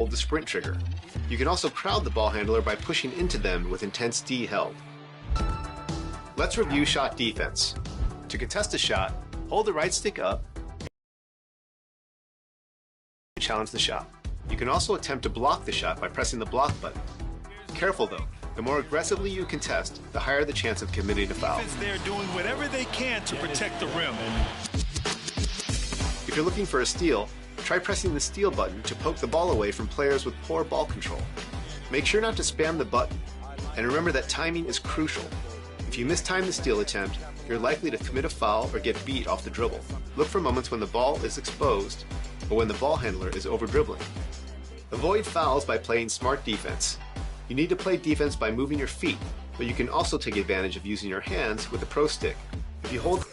hold the sprint trigger. You can also crowd the ball handler by pushing into them with intense D held. Let's review shot defense. To contest a shot, hold the right stick up and challenge the shot. You can also attempt to block the shot by pressing the block button. Careful though, the more aggressively you contest, the higher the chance of committing a foul. They're doing whatever they can to protect the rim. If you're looking for a steal, try pressing the steal button to poke the ball away from players with poor ball control. Make sure not to spam the button, and remember that timing is crucial. If you mistime the steal attempt, you're likely to commit a foul or get beat off the dribble. Look for moments when the ball is exposed or when the ball handler is over-dribbling. Avoid fouls by playing smart defense. You need to play defense by moving your feet, but you can also take advantage of using your hands with the pro stick. If you hold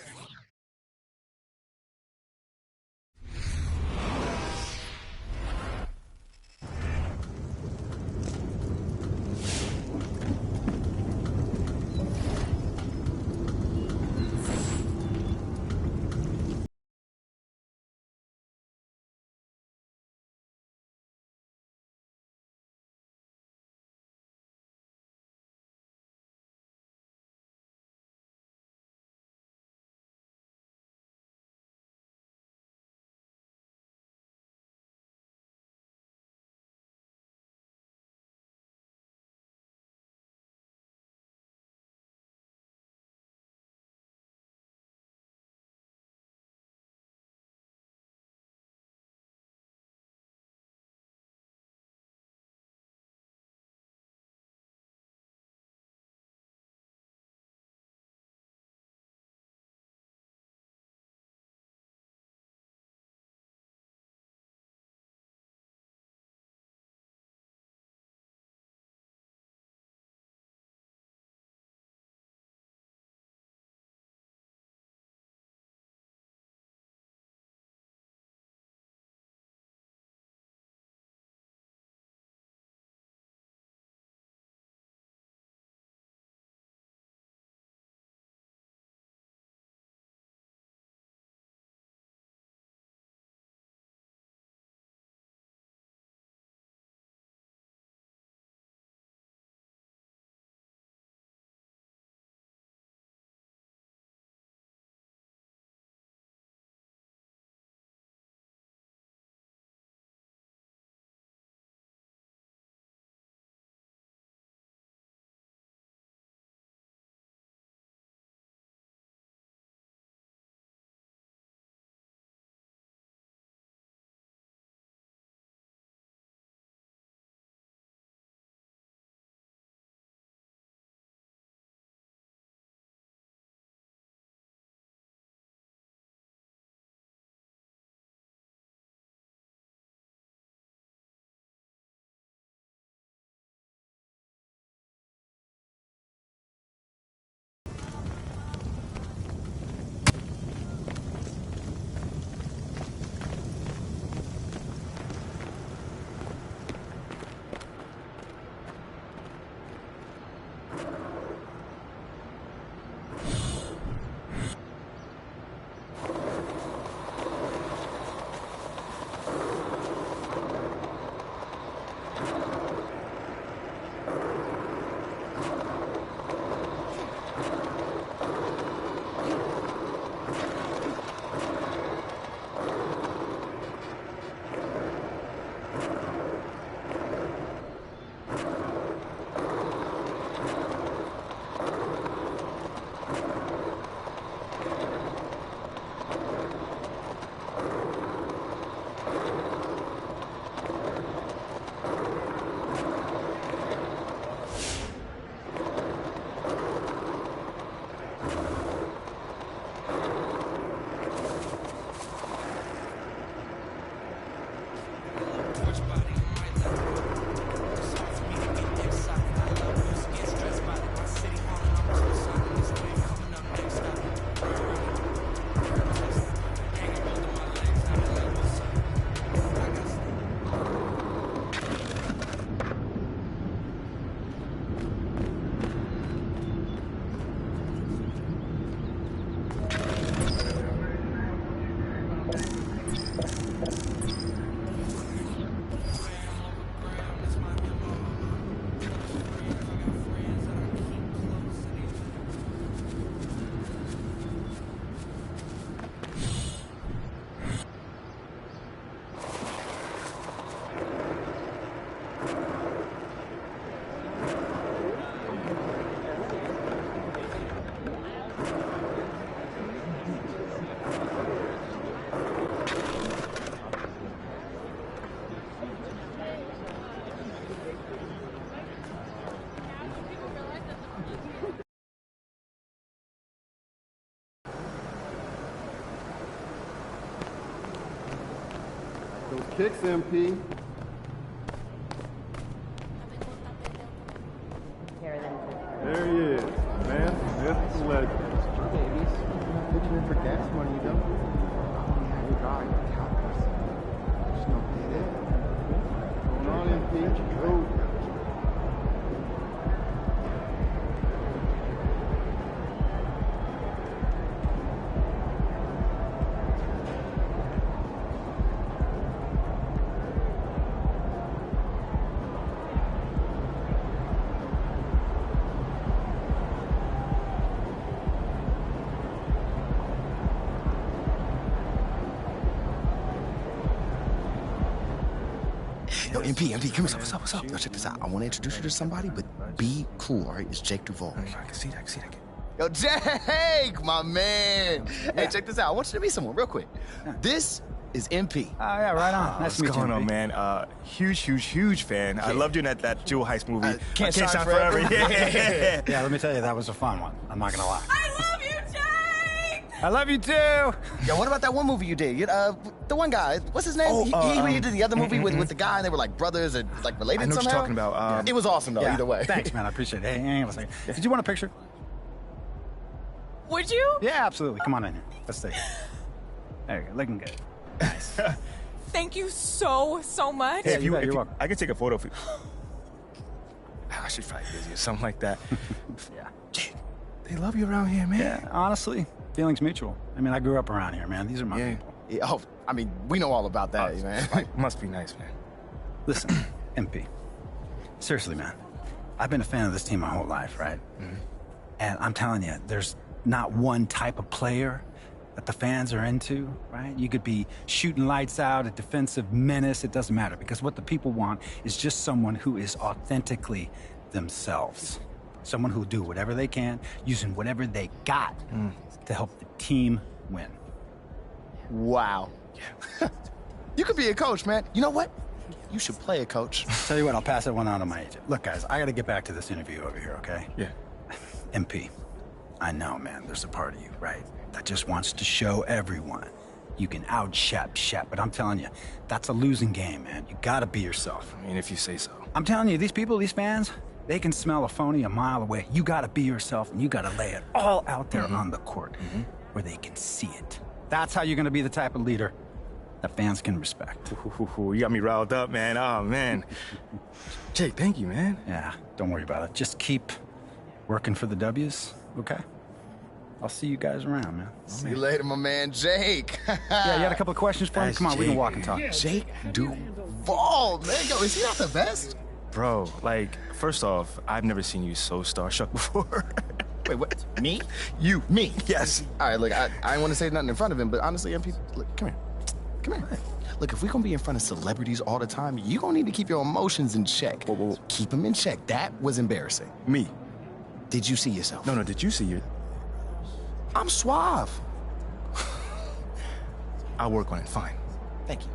Those kicks, MP. There he is, man. That's the legend. Babies. Pitching in for gas money, you don't? Oh, yeah, you got it. Cowboys. Just no get it. Going on, MP. Go. Yo, MP, come here. What's up? Yo, check this out. I want to introduce you to somebody, but be cool, all right? It's Jake Duvall. I can see that. Yo, Jake, my man. Hey, check this out. I want you to meet someone real quick. This is MP. Oh, yeah, right on. Nice to meet you. What's going on, man? Huge fan. I loved you in that Jewel Heist movie. Can't Shine Forever. Yeah. Yeah, let me tell you, that was a fun one. I'm not gonna lie. I love you, Jake! I love you too. Yo, what about that one movie you did? The one guy, what's his name? He did the other movie with the guy, and they were like brothers and like related I know what somehow. you're talking about. It was awesome though, Yeah. either way. Thanks, man. I appreciate it. Hey, hang on a second. Did you want a picture? Would you? Yeah, absolutely. Come on in here. Let's take it. There you go. Looking good. Nice. Thank you so much. Hey, you're if welcome. I could take a photo of you. I should probably busy or something like that. Yeah. Jake, they love you around here, man. Yeah, honestly, feelings mutual. I mean, I grew up around here, man. These are my Yeah. people. Yeah, oh, I mean, we know all about that, man. Must be nice, man. Listen, MP. Seriously, man. I've been a fan of this team my whole life, right? Mm-hmm. And I'm telling you, there's not one type of player that the fans are into, right? You could be shooting lights out, a defensive menace, it doesn't matter, because what the people want is just someone who is authentically themselves. Someone who'll do whatever they can, using whatever they got to help the team win. Wow. Yeah. You could be a coach, man. You know what? You should play a coach. Tell you what, I'll pass that one on to my agent. Look, guys, I gotta get back to this interview over here, okay? Yeah. MP, I know, man, there's a part of you, right, that just wants to show everyone you can out-Shap, but I'm telling you, that's a losing game, man. You gotta be yourself. I mean, if you say so. I'm telling you, these people, these fans, they can smell a phony a mile away. You gotta be yourself, and you gotta lay it all out there on the court where they can see it. That's how you're gonna be the type of leader that fans can respect. Ooh, you got me riled up, man. Oh, man. Jake, thank you, man. Yeah, don't worry about it. Just keep working for the W's, okay? I'll see you guys around, man. See you later, my man, Jake. Yeah, you had a couple of questions for me? That's Come on, we can Jake. walk and talk. Jake Duvall, man. Yo, is he not the best? Bro, like, first off, I've never seen you so starstruck before. Wait, what? Me? You, me. Yes. All right, look, I didn't want to say nothing in front of him, but honestly, MP, look, come here. Come here. Look, if we're going to be in front of celebrities all the time, you're going to need to keep your emotions in check. Whoa. Keep them in check. That was embarrassing. Me? Did you see yourself? No, did you see you? I'm suave. I'll work on it, fine. Thank you.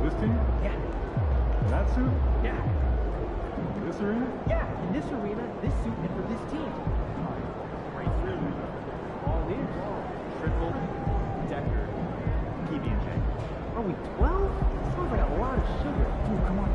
This team? Yeah. That suit? Yeah. This arena? Yeah. In this arena, this suit, and for this team. Great really. All in. Triple decker PB&J. Are we 12? Sounds like a lot of sugar. Dude, come on.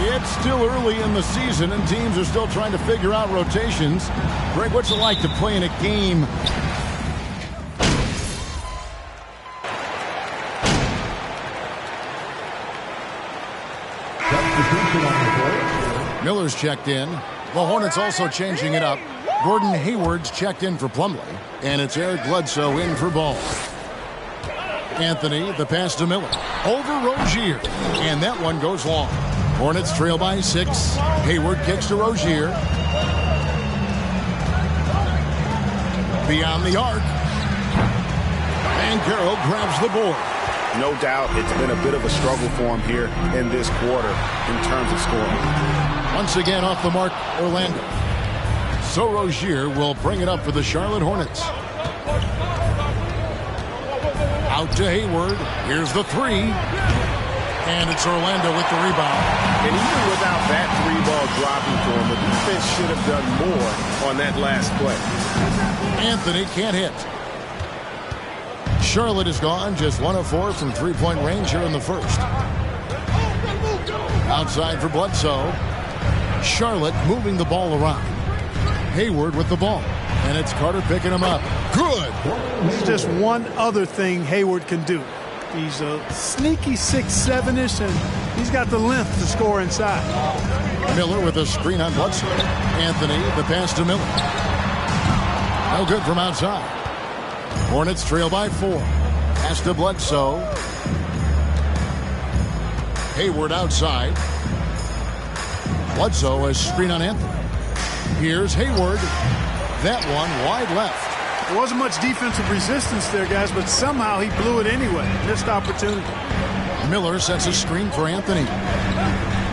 It's still early in the season, and teams are still trying to figure out rotations. Greg, what's it like to play in a game? Miller's checked in. The Hornets also changing it up. Gordon Hayward's checked in for Plumlee, and it's Eric Bledsoe in for Ball. Anthony, the pass to Miller. Over Rozier, and that one goes long. Hornets trail by 6. Hayward kicks to Rozier. Beyond the arc. And Carroll grabs the board. No doubt it's been a bit of a struggle for him here in this quarter in terms of scoring. Once again off the mark, Orlando. So Rozier will bring it up for the Charlotte Hornets. Out to Hayward. Here's the 3. And it's Orlando with the rebound. And even without that 3-ball dropping for him, the defense should have done more on that last play. Anthony can't hit. Charlotte is gone, just 1 of 4 from three-point range here in the first. Outside for Bledsoe. Charlotte moving the ball around. Hayward with the ball. And it's Carter picking him up. Good. There's just one other thing Hayward can do. He's a sneaky 6'7"ish, and he's got the length to score inside. Miller with a screen on Bledsoe. Anthony, the pass to Miller. No good from outside. Hornets trail by 4. Pass to Bledsoe. Hayward outside. Bledsoe has screen on Anthony. Here's Hayward. That one wide left. There wasn't much defensive resistance there, guys, but somehow he blew it anyway. Missed opportunity. Miller sets a screen for Anthony.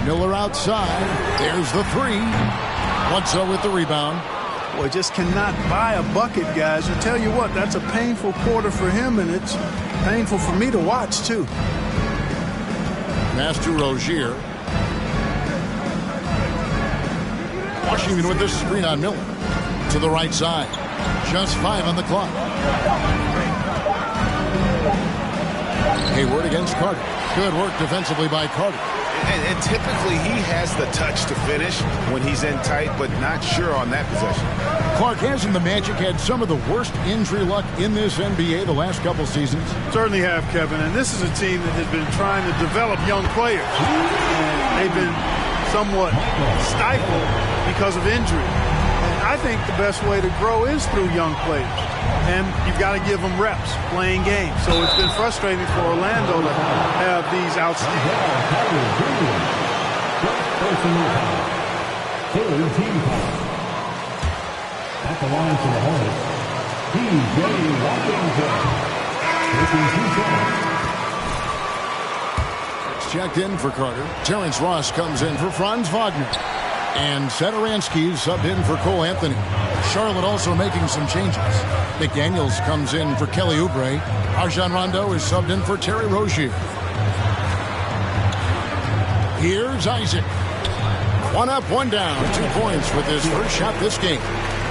Miller outside. There's the 3. Bledsoe with the rebound. Boy, just cannot buy a bucket, guys. I tell you what, that's a painful quarter for him, and it's painful for me to watch, too. Pass to Rozier. Washington with this screen on Miller. To the right side. Just 5 on the clock. Hayward against Carter. Good work defensively by Carter. And typically he has the touch to finish when he's in tight, but not sure on that possession. Clark, hasn't the Magic had some of the worst injury luck in this NBA the last couple seasons? Certainly have, Kevin. And this is a team that has been trying to develop young players. And they've been somewhat stifled because of injury. And I think the best way to grow is through young players. And you've got to give them reps, playing games. So it's been frustrating for Orlando to have these outstanding. At the line for the Hornets, DJ Washington. Checked in for Carter. Terrence Ross comes in for Franz Wagner. And Satoransky subbed in for Cole Anthony. Charlotte also making some changes. McDaniels comes in for Kelly Oubre. Rajon Rondo is subbed in for Terry Rozier. Here's Isaac. 1 up, 1 down. 2 points with his first shot this game.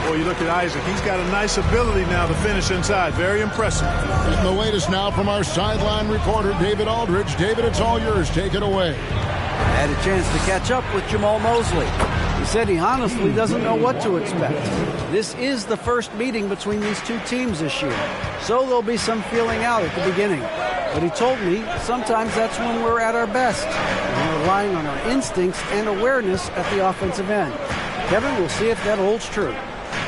Well, you look at Isaac. He's got a nice ability now to finish inside. Very impressive. And the latest now from our sideline reporter, David Aldridge. David, it's all yours. Take it away. I had a chance to catch up with Jamal Mosley. He said he honestly doesn't know what to expect. This is the first meeting between these two teams this year, so there'll be some feeling out at the beginning. But he told me sometimes that's when we're at our best. We're relying on our instincts and awareness at the offensive end. Kevin, we'll see if that holds true.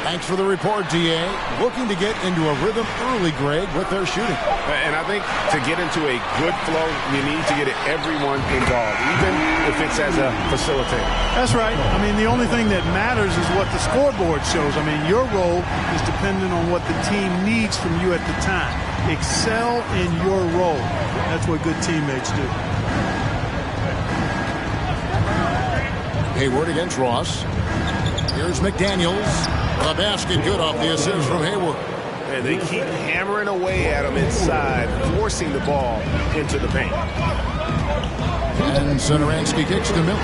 Thanks for the report, D.A. Looking to get into a rhythm early, Greg, with their shooting. And I think to get into a good flow, you need to get everyone involved, even if it's as a facilitator. That's right. I mean, the only thing that matters is what the scoreboard shows. I mean, your role is dependent on what the team needs from you at the time. Excel in your role. That's what good teammates do. Hayward against Ross. Here's McDaniels. The basket good off the assist from Hayward. And they keep hammering away at him inside, forcing the ball into the paint. And Satoransky kicks to Miller.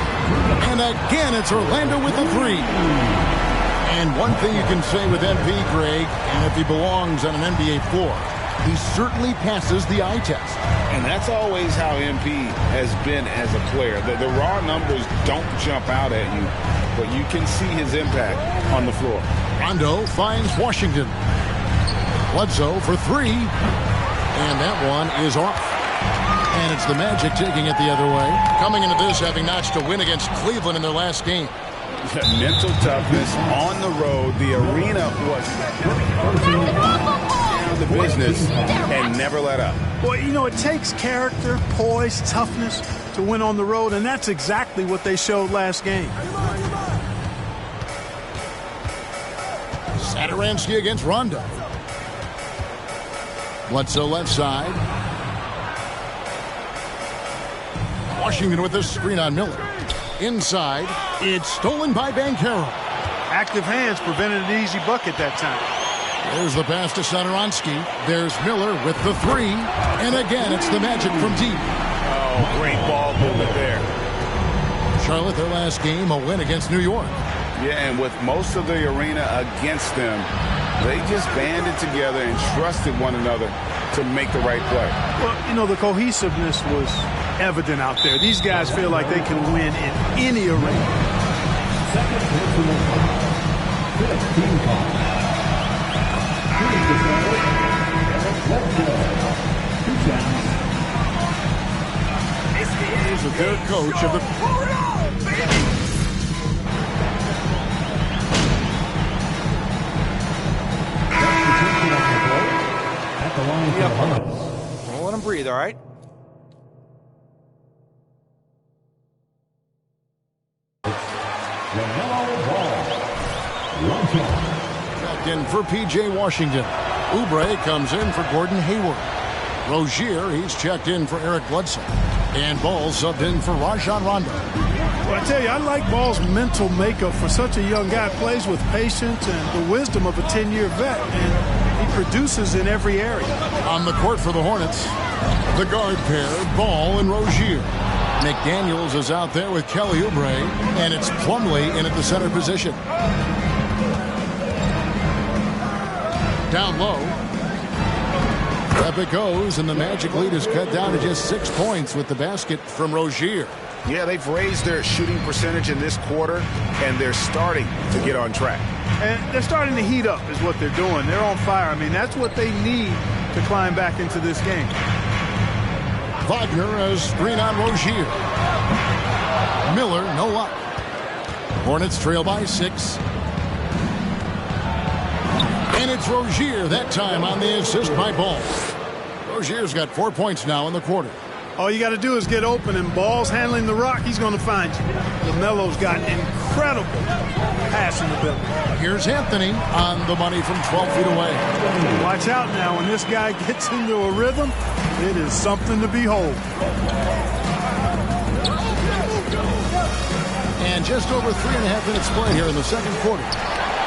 And again, it's Orlando with the 3. And one thing you can say with MP, Greg, and if he belongs on an NBA floor, he certainly passes the eye test. And that's always how MP has been as a player. The raw numbers don't jump out at you, but you can see his impact on the floor. Rondo finds Washington. Bledsoe for three. And that one is off. And it's the Magic taking it the other way. Coming into this, having notched a win against Cleveland in their last game. Mental toughness on the road. The arena was down to business and never let up. Well, you know, it takes character, poise, toughness to win on the road, and that's exactly what they showed last game. Satoransky against Rondo. Bledsoe left side. Washington with the screen on Miller. Inside, it's stolen by Banchero. Active hands prevented an easy bucket that time. There's the pass to Satoransky. There's Miller with the three. And again, it's the Magic from deep. Oh, great ball movement there. Charlotte, their last game, a win against New York. Yeah, and with most of the arena against them, they just banded together and trusted one another to make the right play. Well, you know, the cohesiveness was evident out there. These guys feel like they can win in any arena. He's the third coach of the... Don't let him breathe, all right? Checked in for P.J. Washington. Oubre comes in for Gordon Hayward. Rozier, he's checked in for Eric Bledsoe. And Ball subbed in for Rajon Rondo. Well, I tell you, I like Ball's mental makeup for such a young guy. Plays with patience and the wisdom of a 10-year vet, and he produces in every area. On the court for the Hornets, the guard pair, Ball and Rozier. McDaniels is out there with Kelly Oubre, and it's Plumlee in at the center position. Down low. Up it goes, and the Magic lead is cut down to just 6 points with the basket from Rozier. Yeah, they've raised their shooting percentage in this quarter, and they're starting to get on track. And they're starting to heat up is what they're doing. They're on fire. I mean, that's what they need to climb back into this game. Wagner has screen on Rozier. Miller, no luck. Hornets trail by 6. And it's Rozier, that time on the assist by Ball. Rozier's got 4 points now in the quarter. All you got to do is get open, and Ball's handling the rock. He's going to find you. LaMelo's got incredible passing ability. Here's Anthony on the money from 12 feet away. Watch out now. When this guy gets into a rhythm, it is something to behold. And just over 3.5 minutes played here in the second quarter.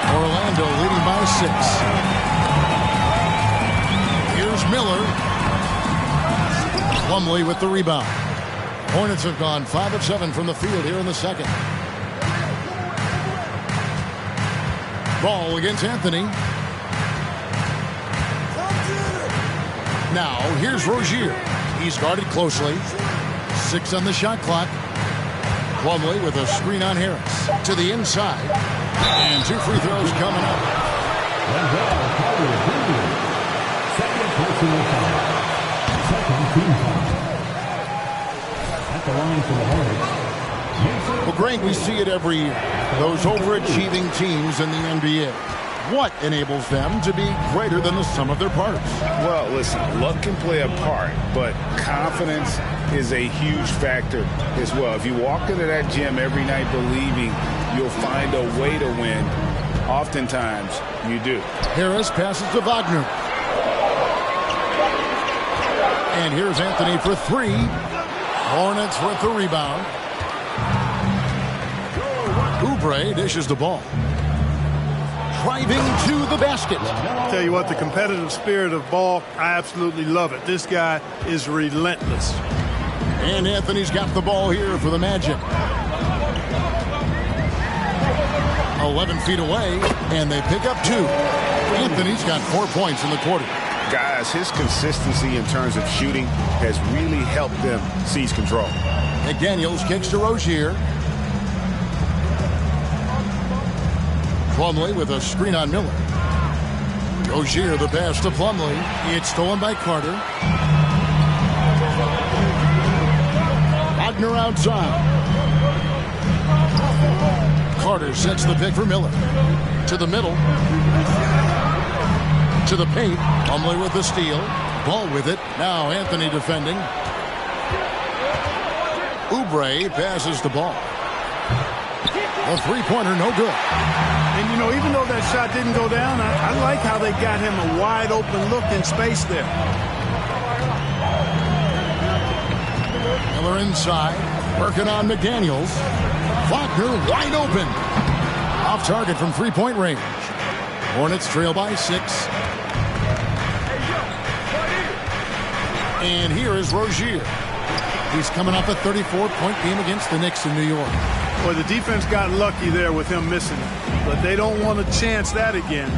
Orlando leading by 6. Here's Miller. Plumlee with the rebound. Hornets have gone 5 of 7 from the field here in the second. Ball against Anthony. Now here's Rozier. He's guarded closely. 6 on the shot clock. Plumlee with a screen on Harris. To the inside. And 2 free throws coming up. Second personal foul. Second team foul. At the line for the Hornets. Well, Greg, we see it every year. Those overachieving teams in the NBA. What enables them to be greater than the sum of their parts? Well, listen, luck can play a part, but confidence is a huge factor as well. If you walk into that gym every night believing you'll find a way to win, oftentimes you do. Harris passes to Wagner. And here's Anthony for 3. Hornets with the rebound. Oubre dishes the ball. Driving to the basket. Tell you what, the competitive spirit of Ball, I absolutely love it. This guy is relentless. And Anthony's got the ball here for the Magic. 11 feet away, and they pick up 2. Anthony's got 4 points in the quarter. Guys, his consistency in terms of shooting has really helped them seize control. McDaniels kicks to Rozier. Plumlee with a screen on Miller. Rozier the pass to Plumlee. It's stolen by Carter. Wagner outside. Carter sets the pick for Miller. To the middle. To the paint. Plumlee with the steal. Ball with it. Now Anthony defending. Oubre passes the ball. A three-pointer, no good. And, you know, even though that shot didn't go down, I like how they got him a wide-open look in space there. Miller inside, working on McDaniels. Wagner wide open. Off target from three-point range. Hornets trail by 6. And here is Rozier. He's coming off a 34-point game against the Knicks in New York. Well, the defense got lucky there with him missing it, but they don't want to chance that again.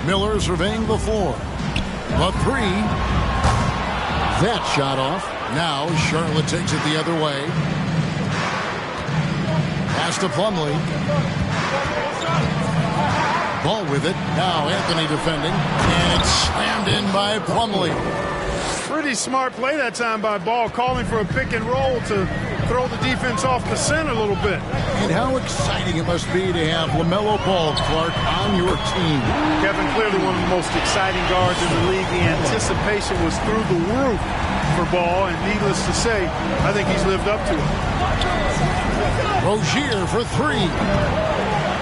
Miller surveying the floor. The three. That shot off. Now Charlotte takes it the other way. Pass to Plumlee. Ball with it. Now Anthony defending. And it's slammed in by Plumlee. Pretty smart play that time by Ball, calling for a pick and roll to throw the defense off the center a little bit. And how exciting it must be to have LaMelo Ball, Clark, on your team. Kevin, clearly one of the most exciting guards in the league. The anticipation was through the roof for Ball, and needless to say, I think he's lived up to it. Rozier for three.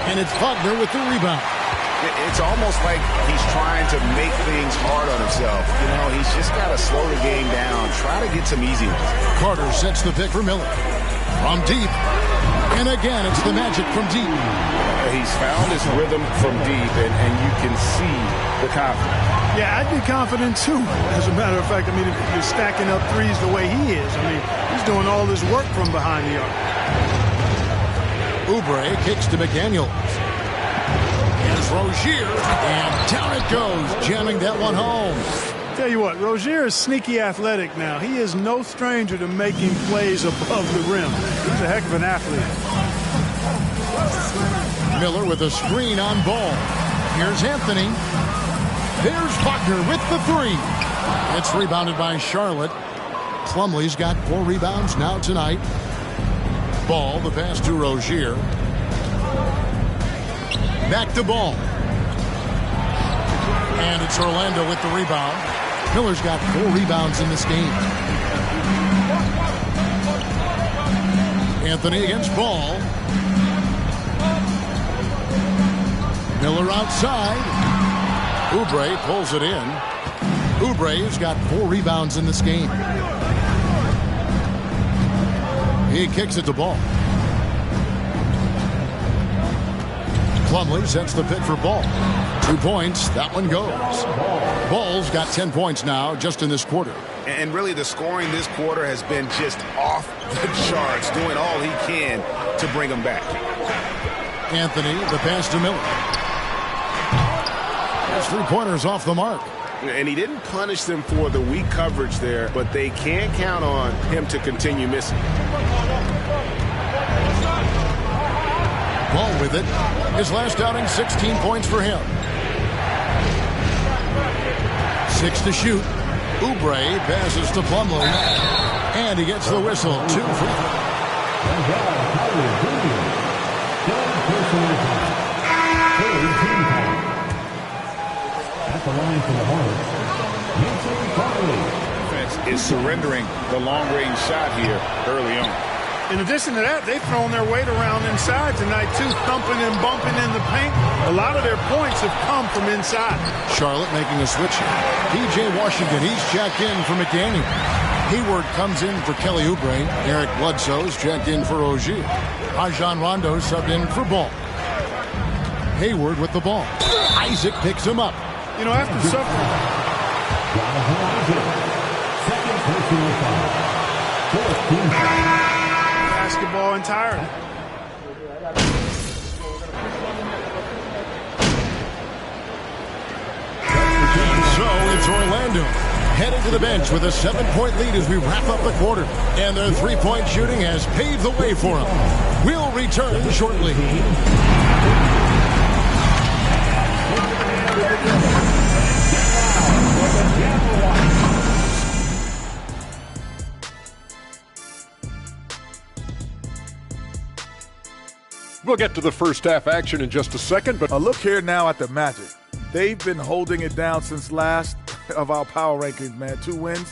And it's Wagner with the rebound. It's almost like he's trying to make things hard on himself. You know, he's just got to slow the game down, try to get some easy ones. Carter sets the pick for Miller. From deep. And again, it's the magic from deep. He's found his rhythm from deep, and you can see the confidence. Yeah, I'd be confident too. As a matter of fact, I mean, if you're stacking up threes the way he is, I mean, he's doing all this work from behind the arc. Oubre kicks to McDaniels. Here's Rozier, and down it goes, jamming that one home. Tell you what, Rozier is sneaky athletic now. He is no stranger to making plays above the rim. He's a heck of an athlete. Miller with a screen on Ball. Here's Anthony. There's Wagner with the three. It's rebounded by Charlotte. Plumlee's got 4 rebounds now tonight. Ball, the pass to Rozier. Back to Ball. And it's Orlando with the rebound. Miller's got 4 rebounds in this game. Anthony against Ball. Miller outside. Oubre pulls it in. Oubre's got 4 rebounds in this game. He kicks it to Ball. Plumlee sets the pick for Ball. 2 points. That one goes. Ball's got 10 points now just in this quarter. And really the scoring this quarter has been just off the charts, doing all he can to bring them back. Anthony, the pass to Miller. There's 3-pointers off the mark. And he didn't punish them for the weak coverage there, but they can't count on him to continue missing. Ball with it. His last outing, 16 points for him. 6 to shoot. Oubre passes to Plumlee. And he gets the whistle. 2 free. At the line for the Hornets, Defense is surrendering the long-range shot here early on. In addition to that, they've thrown their weight around inside tonight, too, thumping and bumping in the paint. A lot of their points have come from inside. Charlotte making a switch here. P.J. Washington, he's checked in for McDaniel. Hayward comes in for Kelly Oubre. Eric Bledsoe's checked in for Rozier. Rajon Rondo subbed in for Ball. Hayward with the ball. Isaac picks him up. You know, after suffering. second personal foul. Fourth team foul. Basketball entirely. So it's Orlando headed to the bench with a 7-point lead as we wrap up the quarter. And their three-point shooting has paved the way for them. We'll return shortly. We'll get to the first half action in just a second, but a look here now at the Magic. They've been holding it down since last of our power rankings, man. 2 wins.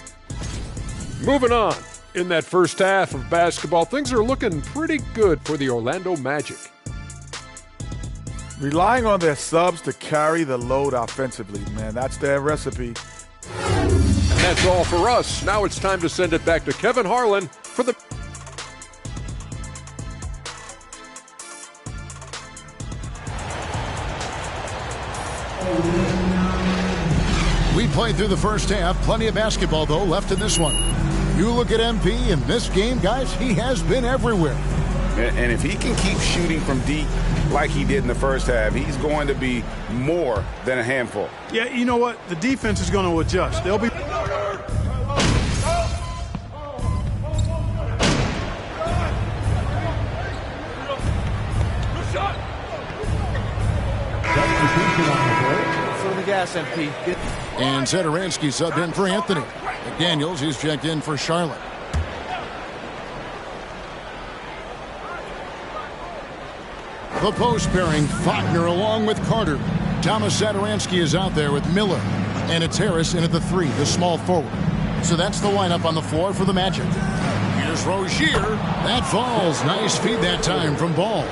Moving on. In that first half of basketball, things are looking pretty good for the Orlando Magic. Relying on their subs to carry the load offensively, man. That's their recipe. And that's all for us. Now it's time to send it back to Kevin Harlan for the... We played through the first half. Plenty of basketball, though, left in this one. You look at MP in this game, guys, he has been everywhere. And if he can keep shooting from deep like he did in the first half, he's going to be more than a handful. Yeah, you know what? The defense is going to adjust. They'll be... Fill the gas, MP. And Zedaransky subbed in for Anthony. McDaniels, he's checked in for Charlotte. The post pairing, Faulkner along with Carter. Thomas Zedaransky is out there with Miller. And it's Harris in at the 3, the small forward. So that's the lineup on the floor for the Magic. Here's Rozier. That falls. Nice feed that time from Ball.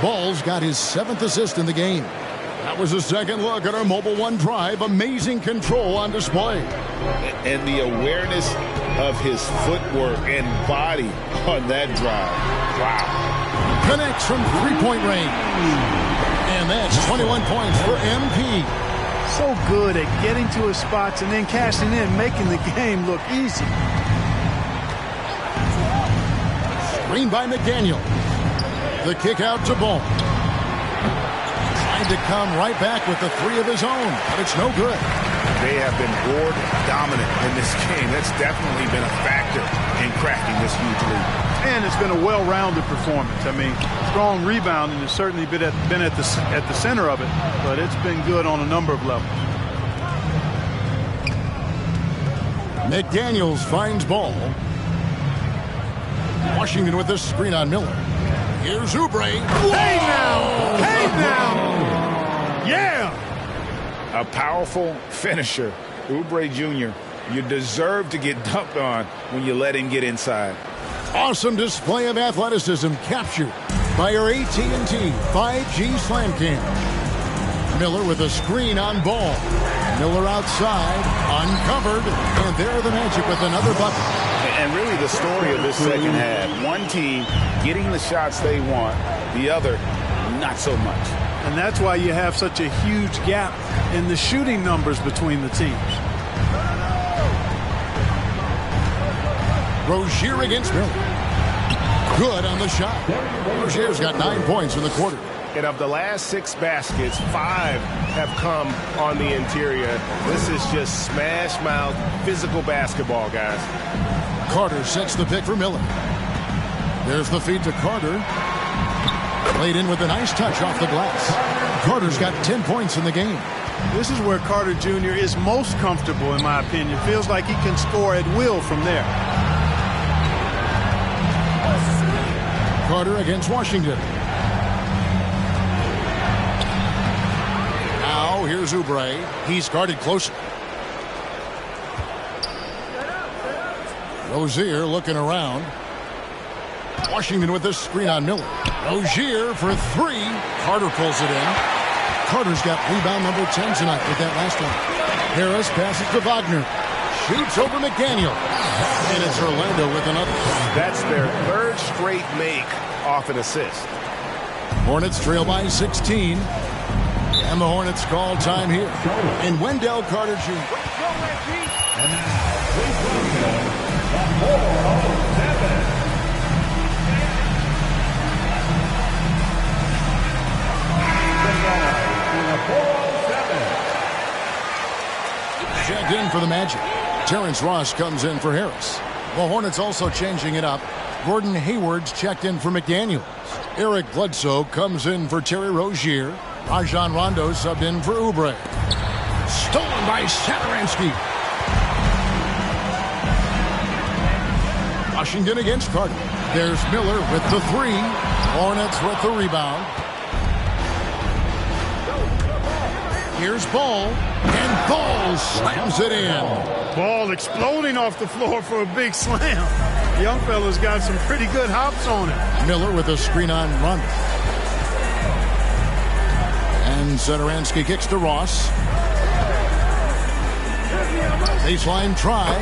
Ball's got his 7th assist in the game. That was a second look at our Mobile One drive. Amazing control on display. And the awareness of his footwork and body on that drive. Wow. Connects from 3-point range. And that's 21 points for MP. So good at getting to his spots and then cashing in, making the game look easy. Screen by McDaniel. The kick out to Ball. To come right back with the 3 of his own, but it's no good. They have been board dominant in this game. That's definitely been a factor in cracking this huge lead. And it's been a well-rounded performance. I mean, strong rebounding has certainly been at the center of it, but it's been good on a number of levels. McDaniels finds Ball. Washington with this screen on Miller. Here's Oubre. Hey now! Hey now! Yeah! A powerful finisher. Oubre Jr., you deserve to get dumped on when you let him get inside. Awesome display of athleticism captured by our AT&T 5G Slam Cam. Miller with a screen on Ball. Miller outside, uncovered, and there the Magic with another bucket. And really the story of this second half. One team getting the shots they want, the other not so much. And that's why you have such a huge gap in the shooting numbers between the teams. Rozier against Miller. Good on the shot. Rozier's got 9 points in the quarter. And of the last 6 baskets, 5 have come on the interior. This is just smash mouth, physical basketball, guys. Carter sets the pick for Miller. There's the feed to Carter. Played in with a nice touch off the glass. Carter's got 10 points in the game. This is where Carter Jr. is most comfortable, in my opinion. Feels like he can score at will from there. Carter against Washington. Now here's Oubre. He's guarded closer. Rozier looking around. Washington with this screen on Miller. Rozier for 3. Carter pulls it in. Carter's got rebound number 10 tonight with that last one. Harris passes to Wagner. Shoots over McDaniel. And it's Orlando with another. That's their 3rd straight make off an assist. Hornets trail by 16. And the Hornets call time here. And Wendell Carter Jr. Magic. Terrence Ross comes in for Harris. The Hornets also changing it up. Gordon Hayward's checked in for McDaniels. Eric Bledsoe comes in for Terry Rozier. Rajon Rondo subbed in for Oubre. Stolen by Satoransky. Washington against Carter. There's Miller with the three. Hornets with the rebound. Here's Ball, and Ball slams it in. Ball exploding off the floor for a big slam. Young fella's got some pretty good hops on it. Miller with a screen on Rondo. And Satoransky kicks to Ross. Baseline try.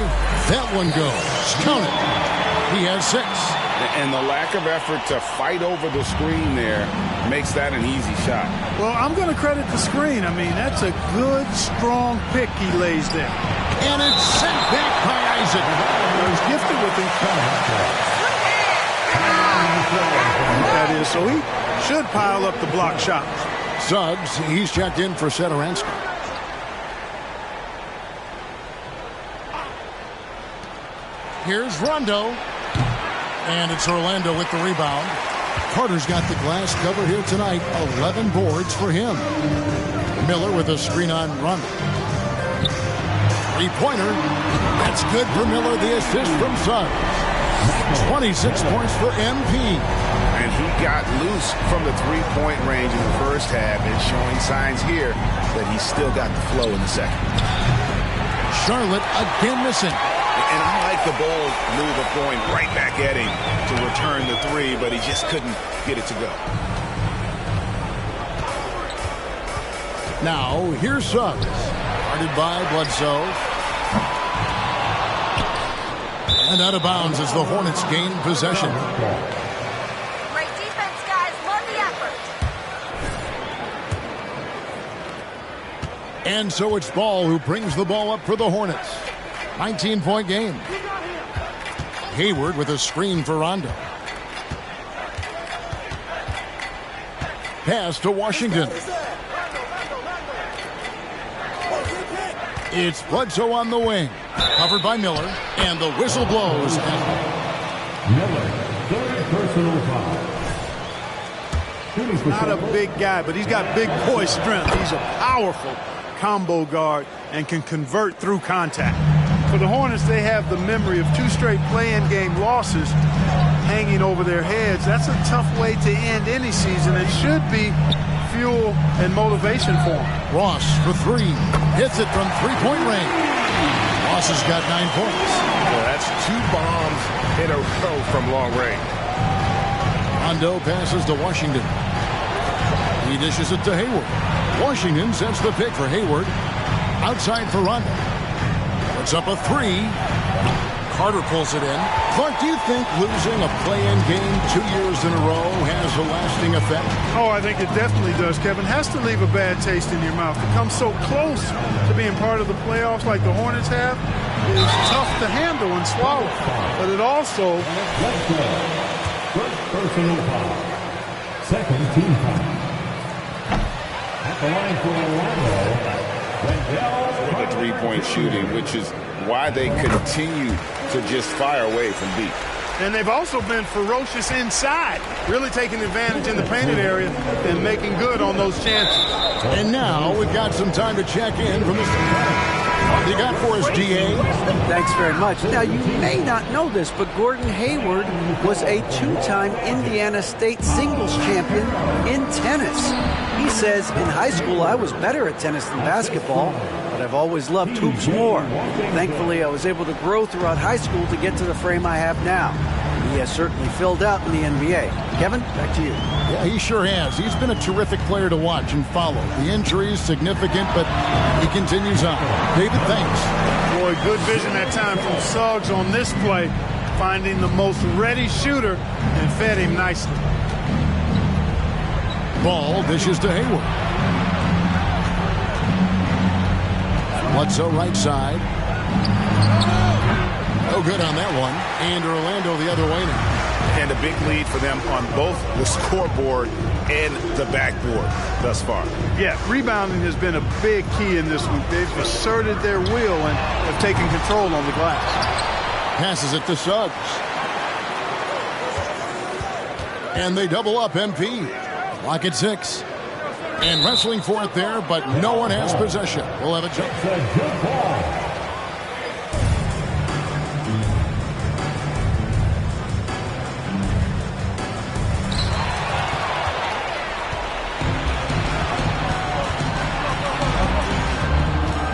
That one goes. Count it. He has 6. And the lack of effort to fight over the screen there makes that an easy shot. Well, I'm going to credit the screen. I mean, that's a good, strong pick he lays there. And it's sent back by Isaac. He's gifted with it. That is, so he should pile up the block shots. Suggs, he's checked in for Satoransky. Here's Rondo. And it's Orlando with the rebound. Carter's got the glass cover here tonight. 11 boards for him. Miller with a screen on Rondo. Three-pointer. That's good for Miller. The assist from Suggs. 26 points for MP. And he got loose from the three-point range in the first half and showing signs here that he's still got the flow in the second. Charlotte again missing. And I like the bold move of going right back at him to return the three, but he just couldn't get it to go. Now, here's Suggs. Guarded by Bledsoe. And out of bounds as the Hornets gain possession. Great defense, guys. Love the effort. And so it's Ball who brings the ball up for the Hornets. 19-point game. Hayward with a screen for Rondo. Pass to Washington. It's Bledsoe on the wing. Covered by Miller. And the whistle blows. Miller, third personal foul. He's not a big guy, but he's got big boy strength. He's a powerful combo guard and can convert through contact. For the Hornets, they have the memory of 2 straight play-in game losses hanging over their heads. That's a tough way to end any season. It should be fuel and motivation for them. Ross for 3. Hits it from three-point range. Ross has got 9 points. Well, that's 2 bombs in a row from long range. Rondo passes to Washington. He dishes it to Hayward. Washington sets the pick for Hayward. Outside for Rondo. It's up a 3. Carter pulls it in. Clark, do you think losing a play-in game 2 years in a row has a lasting effect? Oh, I think it definitely does, Kevin. Has to leave a bad taste in your mouth. To come so close to being part of the playoffs like the Hornets have is tough to handle and swallow. But it also... First personal foul. Second team foul. At the line for Orlando. The three-point shooting, which is why they continue to just fire away from deep. And they've also been ferocious inside, really taking advantage in the painted area and making good on those chances. And now we've got some time to check in from Mr. What you got for us, DA? Thanks very much. Now, you may not know this, but Gordon Hayward was a 2-time Indiana State singles champion in tennis. He says, in high school, I was better at tennis than basketball, but I've always loved hoops more. Thankfully, I was able to grow throughout high school to get to the frame I have now. He has certainly filled out in the NBA. Kevin, back to you. Yeah, he sure has. He's been a terrific player to watch and follow. The injury is significant, but he continues on. David, thanks. Boy, good vision that time from Suggs on this play, finding the most ready shooter and fed him nicely. Ball dishes to Hayward. Bledsoe right side. No good on that one. And Orlando the other way now. and a big lead for them on both the scoreboard and the backboard thus far. Yeah, rebounding has been a big key in this one. They've asserted their will and have taken control on the glass. Passes it to Suggs. And they double up MP. Clock at 6. And wrestling for it there, but no one has possession. We'll have a jump.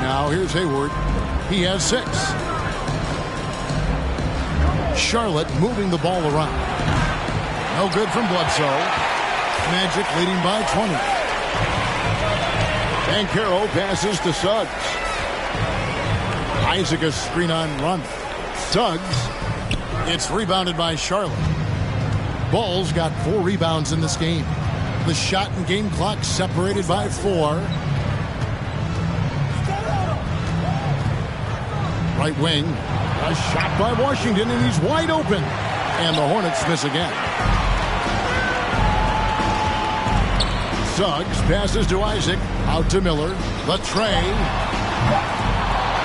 Now here's Hayward. He has 6. Charlotte moving the ball around. No good from Bledsoe. Magic leading by 20. And Carroll passes to Suggs. Isaac a screen on run. Suggs. It's rebounded by Charlotte. Bulls got 4 rebounds in this game. The shot and game clock separated by 4. Right wing. A shot by Washington, and he's wide open. And the Hornets miss again. Suggs passes to Isaac. Out to Miller. The tray.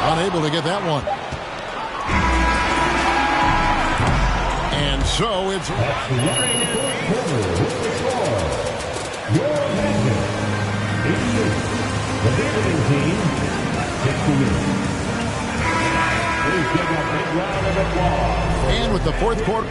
Unable to get that one. And so it's... The visiting team takes the win. And with the fourth quarter.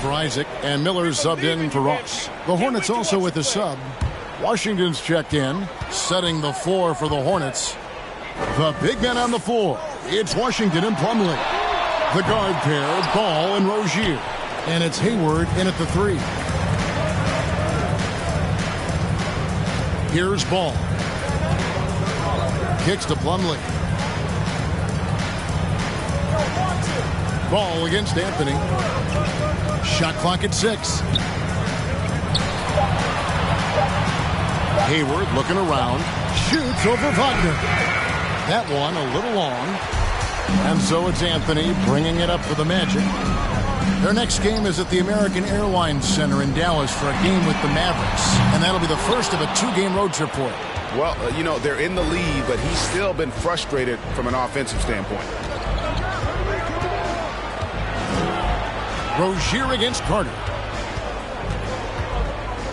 For Isaac, and Miller subbed in for Ross. The Hornets also with the sub. Washington's checked in, setting the floor for the Hornets. The big men on the floor. It's Washington and Plumlee. The guard pair, Ball and Rozier. And it's Hayward in at the 3. Here's Ball. Kicks to Plumlee. Ball against Anthony. Shot clock at 6. Hayward looking around. Shoots over Wagner. That one a little long. And so it's Anthony bringing it up for the Magic. Their next game is at the American Airlines Center in Dallas for a game with the Mavericks. And that'll be the first of a 2-game road trip for it. Well, you know, they're in the lead, but he's still been frustrated from an offensive standpoint. Rozier against Carter.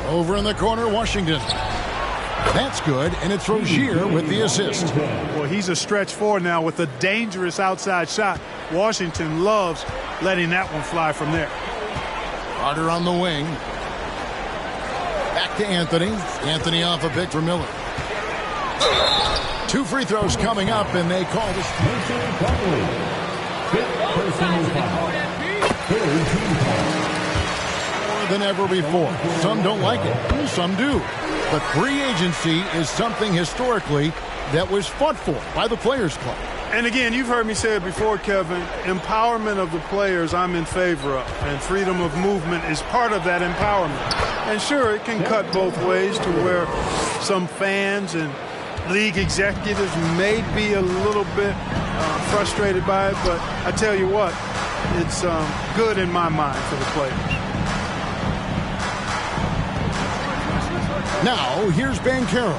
Over in the corner, Washington. That's good, and it's Rozier with the assist. Well, he's a stretch 4 now with a dangerous outside shot. Washington loves letting that one fly from there. Carter on the wing. Back to Anthony. Anthony off a pick for Miller. 2 free throws coming up, and they call this. More than ever before. Some don't like it. Some do. But free agency is something historically that was fought for by the Players Club. And again, you've heard me say it before, Kevin, empowerment of the players I'm in favor of, and freedom of movement is part of that empowerment. And sure, it can cut both ways to where some fans and league executives may be a little bit frustrated by it, but I tell you what, it's good in my mind for the players. Now, here's Banchero.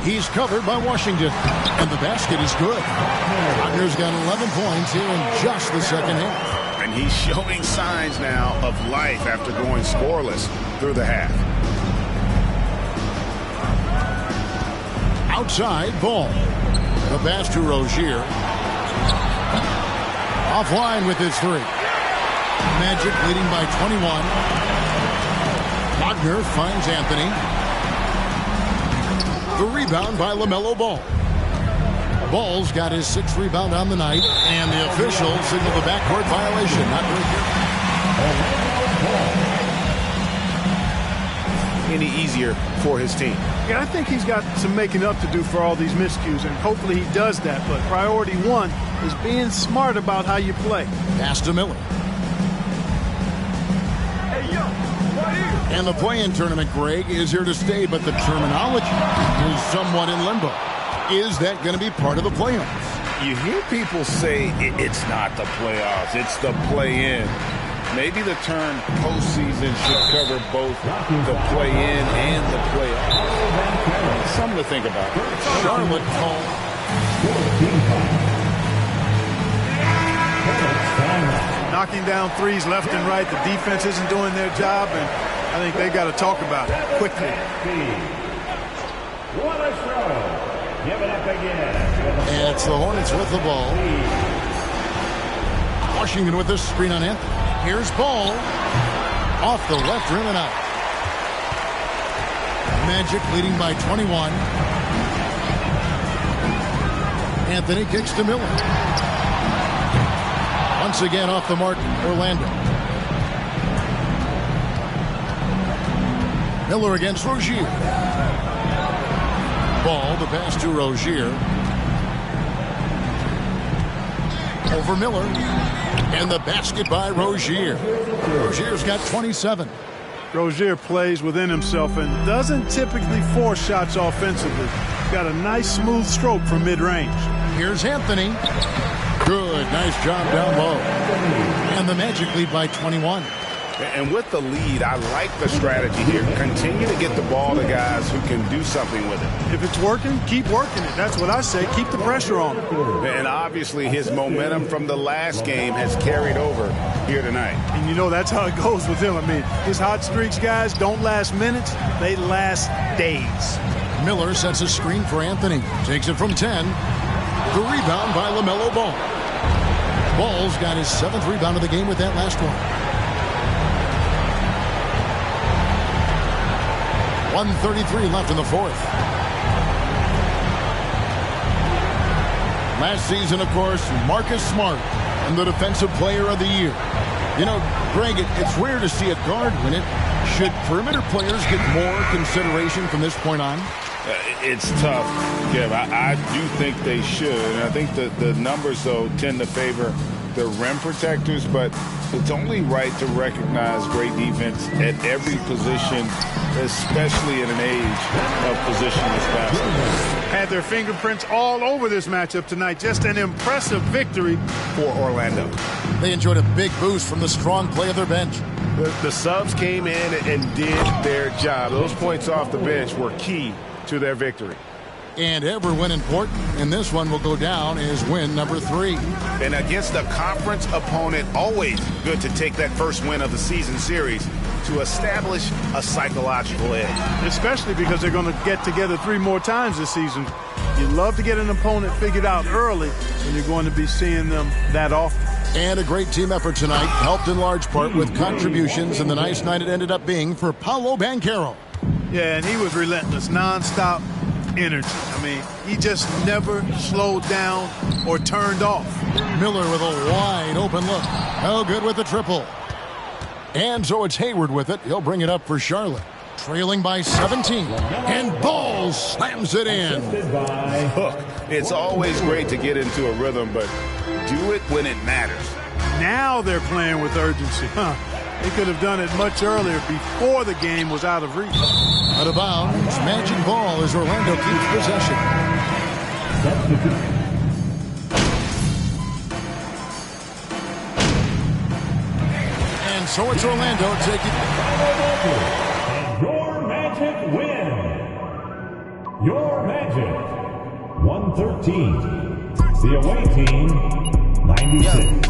He's covered by Washington, and the basket is good. Wagner's got 11 points here in just the second half. And he's showing signs now of life after going scoreless through the half. Outside, Ball. The pass to Rozier. Offline with his 3. Magic leading by 21. Wagner finds Anthony. The rebound by LaMelo Ball. Ball's got his 6th rebound on the night, and the official signaled the backcourt violation. Not very good. Any easier for his team. Yeah, I think he's got some making up to do for all these miscues, and hopefully he does that. But priority 1 is being smart about how you play. Pass to Miller. Hey, yo, right here. And the play-in tournament, Greg, is here to stay, but the terminology is somewhat in limbo. Is that going to be part of the playoffs? You hear people say it's not the playoffs, it's the play-in. Maybe the term postseason should cover both the play-in and the playoffs. Something to think about. Charlotte called. Knocking down threes left and right. The defense isn't doing their job, and I think they got to talk about it quickly. What a throw. Give it up again. And it's the Hornets with the ball. Washington with this screen on Anthony. Here's Ball. Off the left rim and out. Magic leading by 21. Anthony kicks to Miller. Once again off the mark, Orlando. Miller against Rozier. Ball, the pass to Rozier. Over Miller. And the basket by Rozier. Rozier's got 27. Rozier plays within himself and doesn't typically force shots offensively. Got a nice smooth stroke from mid-range. Here's Anthony. Good, nice job down low. And the Magic lead by 21. And with the lead, I like the strategy here. Continue to get the ball to guys who can do something with it. If it's working, keep working it. That's what I say. Keep the pressure on him. And obviously his momentum from the last game has carried over here tonight. And you know that's how it goes with him. I mean, his hot streaks, guys, don't last minutes. They last days. Miller sets a screen for Anthony. Takes it from 10. The rebound by LaMelo Ball. Ball's got his 7th rebound of the game with that last one. 1:33 left in the fourth. Last season, of course, Marcus Smart and the Defensive Player of the Year. You know, Greg, it's rare to see a guard win it. Should perimeter players get more consideration from this point on? It's tough, Kev. I do think they should. And I think the numbers, though, tend to favor the rim protectors, but it's only right to recognize great defense at every position, especially in an age of positionless basketball. Had their fingerprints all over this matchup tonight. Just an impressive victory for Orlando. They enjoyed a big boost from the strong play of their bench. The subs came in and did their job. Those points off the bench were key to their victory. And every win important, and this one will go down as win number 3. And against a conference opponent, always good to take that first win of the season series to establish a psychological edge. Especially because they're going to get together 3 more times this season. You love to get an opponent figured out early, and you're going to be seeing them that often. And a great team effort tonight, helped in large part with contributions, and the nice night it ended up being for Paolo Banchero. Yeah, and he was relentless, nonstop energy. I mean, he just never slowed down or turned off. Miller with a wide open look. No good with the triple. And so it's Hayward with it. He'll bring it up for Charlotte. Trailing by 17. And Ball slams it in. Look, it's always great to get into a rhythm, but do it when it matters. Now they're playing with urgency. They could have done it much earlier before the game was out of reach. Out of bounds, Magic ball as Orlando keeps possession. And so it's Orlando taking. And your Magic win. Your Magic 113. The away team 96.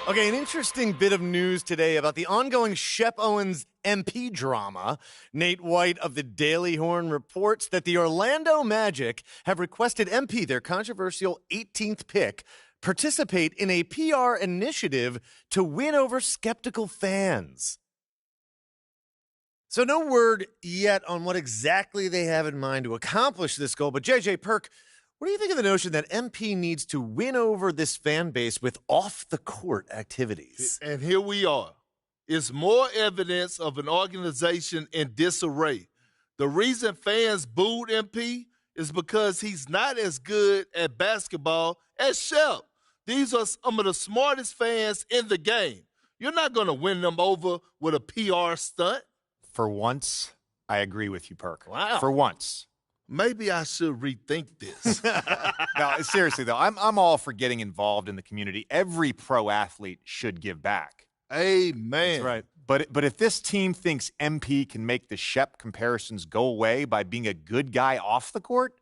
Okay, an interesting bit of news today about the ongoing Shep Owens MP drama. Nate White of the Daily Horn reports that the Orlando Magic have requested MP, their controversial 18th pick, participate in a PR initiative to win over skeptical fans. So no word yet on what exactly they have in mind to accomplish this goal, but JJ Perk, What do you think of the notion that MP needs to win over this fan base with off-the-court activities? And here we are. It's more evidence of an organization in disarray. The reason fans booed MP is because he's not as good at basketball as Shep. These are some of the smartest fans in the game. You're not going to win them over with a PR stunt. For once, I agree with you, Perk. Wow. For once. Maybe I should rethink this. No, seriously, though, I'm all for getting involved in the community. Every pro athlete should give back. Amen. That's right. But if this team thinks MP can make the Shep comparisons go away by being a good guy off the court,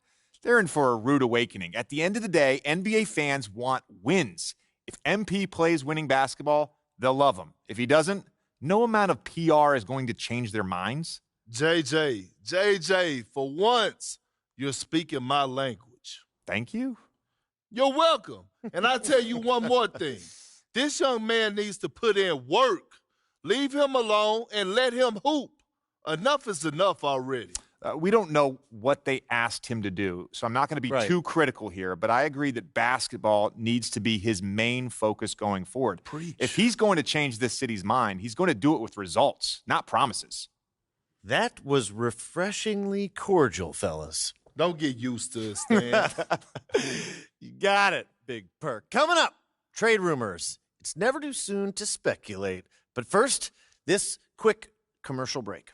they're in for a rude awakening. At the end of the day, NBA fans want wins. If MP plays winning basketball, they'll love him. If he doesn't, no amount of PR is going to change their minds. JJ, for once, you're speaking my language. Thank you. You're welcome. And I'll tell you one more thing. This young man needs to put in work. Leave him alone and let him hoop. Enough is enough already. We don't know what they asked him to do, so I'm not going to be too critical here, but I agree that basketball needs to be his main focus going forward. Preach. If he's going to change this city's mind, he's going to do it with results, not promises. That was refreshingly cordial, fellas. Don't get used to it, Stan. You got it, Big Perk. Coming up, trade rumors. It's never too soon to speculate. But first, this quick commercial break.